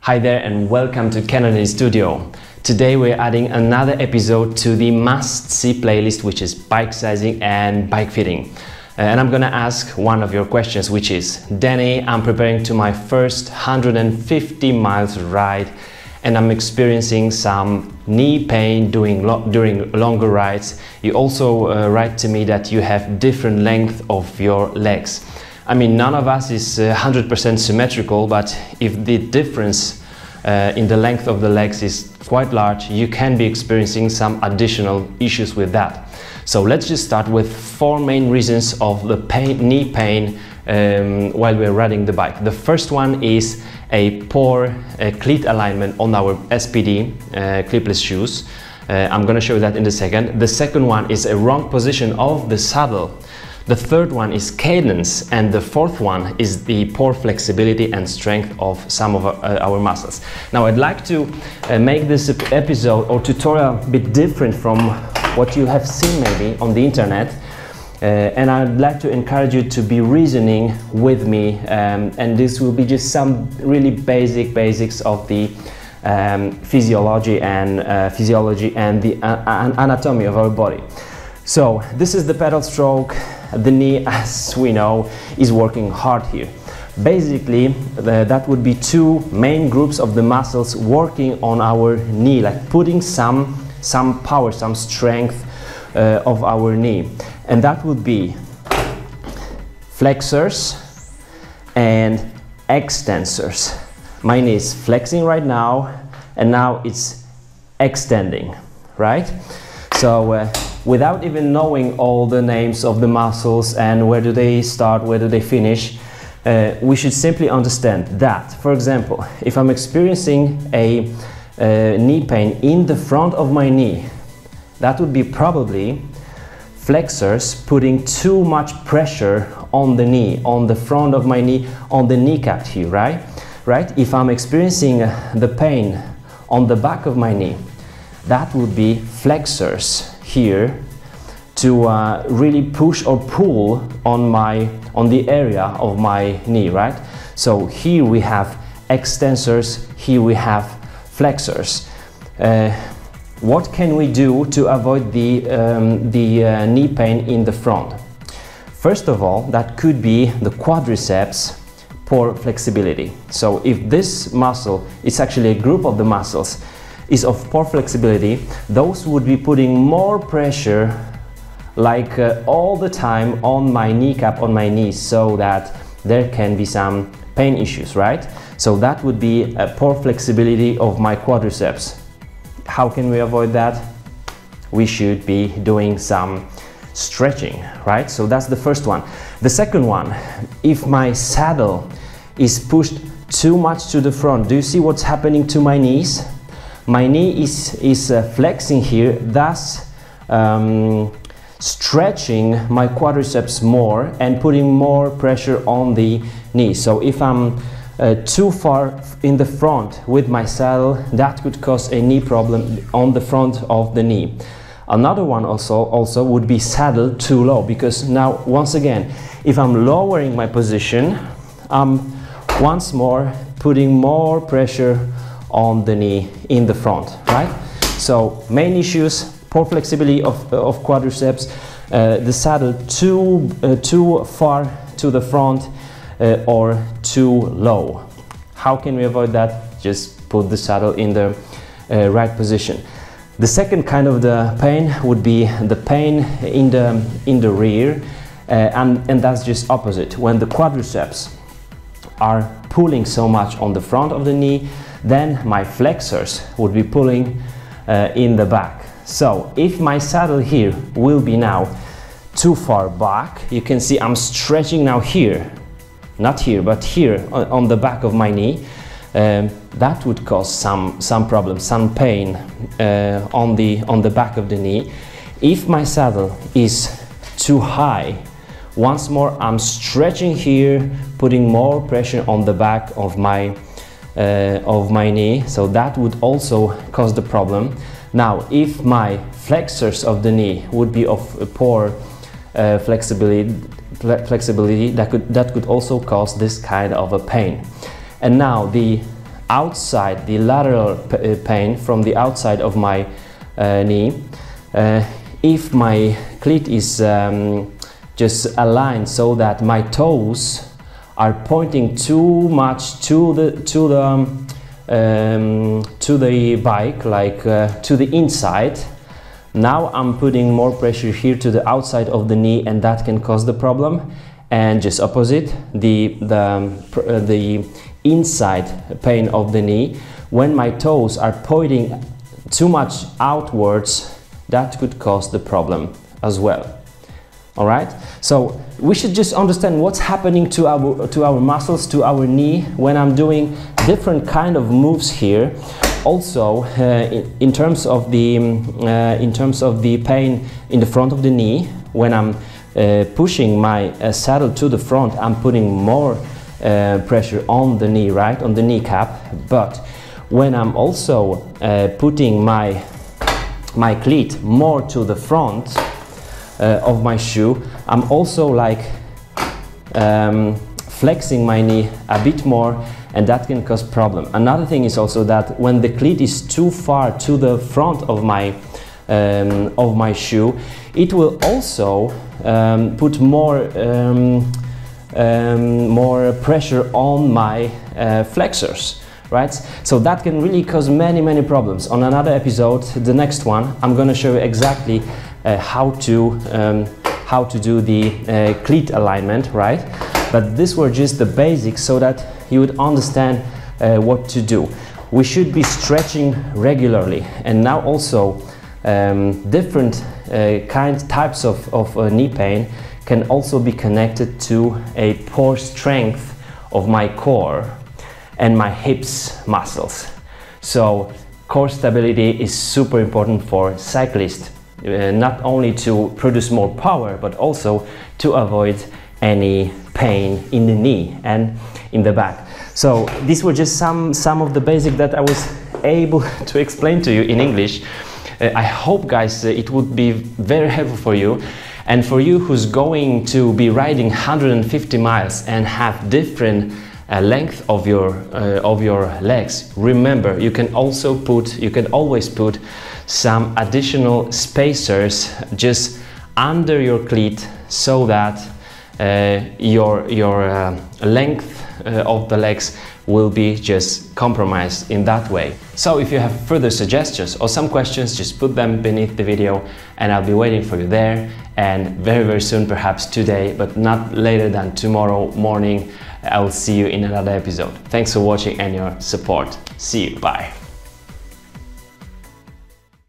Hi there and welcome to Canada Studio. Today we're adding another episode to the must-see playlist, which is bike sizing and bike fitting. And I'm gonna ask one of your questions, which is, Danny, I'm preparing to my first 150 miles ride and I'm experiencing some knee pain during longer rides. You also write to me that you have different length of your legs. I mean, none of us is 100% symmetrical, but if the difference in the length of the legs is quite large, you can be experiencing some additional issues with that. So let's just start with four main reasons of the knee pain while we're riding the bike. The first one is a poor cleat alignment on our SPD clipless shoes. I'm going to show you that in a second. The second one is a wrong position of the saddle. The third one is cadence, and the fourth one is the poor flexibility and strength of some of our muscles. Now I'd like to make this episode or tutorial a bit different from what you have seen maybe on the internet, and I'd like to encourage you to be reasoning with me, and this will be just some really basics of the physiology and the anatomy of our body. So this is the pedal stroke. The knee, as we know, is working hard here. Basically, that would be two main groups of the muscles working on our knee, like putting some power, some strength of our knee. And that would be flexors and extensors. My knee is flexing right now, and now it's extending, right? So without even knowing all the names of the muscles and where do they start, where do they finish, we should simply understand that, for example, if I'm experiencing a knee pain in the front of my knee, that would be probably flexors putting too much pressure on the knee, on the front of my knee, on the kneecap here, right? If I'm experiencing the pain on the back of my knee, that would be flexors here to really push or pull on the area of my knee, right? So here we have extensors, here we have flexors. What can we do to avoid the knee pain in the front? First of all, that could be the quadriceps poor flexibility. So if this muscle is actually a group of the muscles is of poor flexibility, those would be putting more pressure like all the time on my kneecap, on my knees, so that there can be some pain issues, right? So that would be a poor flexibility of my quadriceps. How can we avoid that? We should be doing some stretching, right? So that's the first one. The second one, if my saddle is pushed too much to the front, do you see what's happening to my knees? My knee is flexing here, thus stretching my quadriceps more and putting more pressure on the knee. So if I'm too far in the front with my saddle, that could cause a knee problem on the front of the knee. Another one also would be saddle too low, because now once again, if I'm lowering my position, I'm once more putting more pressure on the knee in the front, right? So main issues: poor flexibility of quadriceps, the saddle too far to the front or too low. How can we avoid that? Just put the saddle in the right position. The second kind of the pain would be the pain in the rear, and that's just opposite. When the quadriceps are pulling so much on the front of the knee, then my flexors would be pulling in the back. So if my saddle here will be now too far back, you can see I'm stretching now here, not here, but here on the back of my knee. That would cause some problems, some pain on the back of the knee. If my saddle is too high, once more I'm stretching here, putting more pressure on the back of my knee, so that would also cause the problem. Now, if my flexors of the knee would be of poor flexibility, that could also cause this kind of a pain. And now the outside, the lateral pain from the outside of my knee. If my cleat is just aligned so that my toes are pointing too much to the bike, like to the inside, now I'm putting more pressure here to the outside of the knee, and that can cause the problem. And just opposite, the inside pain of the knee, when my toes are pointing too much outwards, that could cause the problem as well. All right, so we should just understand what's happening to our muscles, to our knee, when I'm doing different kind of moves here. Also, in terms of the pain in the front of the knee, when I'm pushing my saddle to the front, I'm putting more pressure on the knee, right, on the kneecap. But when I'm also putting my cleat more to the front of my shoe, I'm also like flexing my knee a bit more, and that can cause problem. Another thing is also that when the cleat is too far to the front of my shoe, it will also put more pressure on my flexors, right? So that can really cause many problems. On another episode, the next one, I'm going to show you exactly how to do the cleat alignment, right? But these were just the basics so that you would understand what to do. We should be stretching regularly, and now also different types of knee pain can also be connected to a poor strength of my core and my hips muscles. So core stability is super important for cyclists, not only to produce more power, but also to avoid any pain in the knee and in the back. So these were just some of the basics that I was able to explain to you in English. I hope, guys, it would be very helpful for you. And for you who's going to be riding 150 miles and have different length of your legs, remember, you can always put some additional spacers just under your cleat, so that your length of the legs will be just compromised in that way. So if you have further suggestions or some questions, just put them beneath the video and I'll be waiting for you there. And very soon, perhaps today, but not later than tomorrow morning, I will see you in another episode. Thanks for watching and your support. See you. Bye.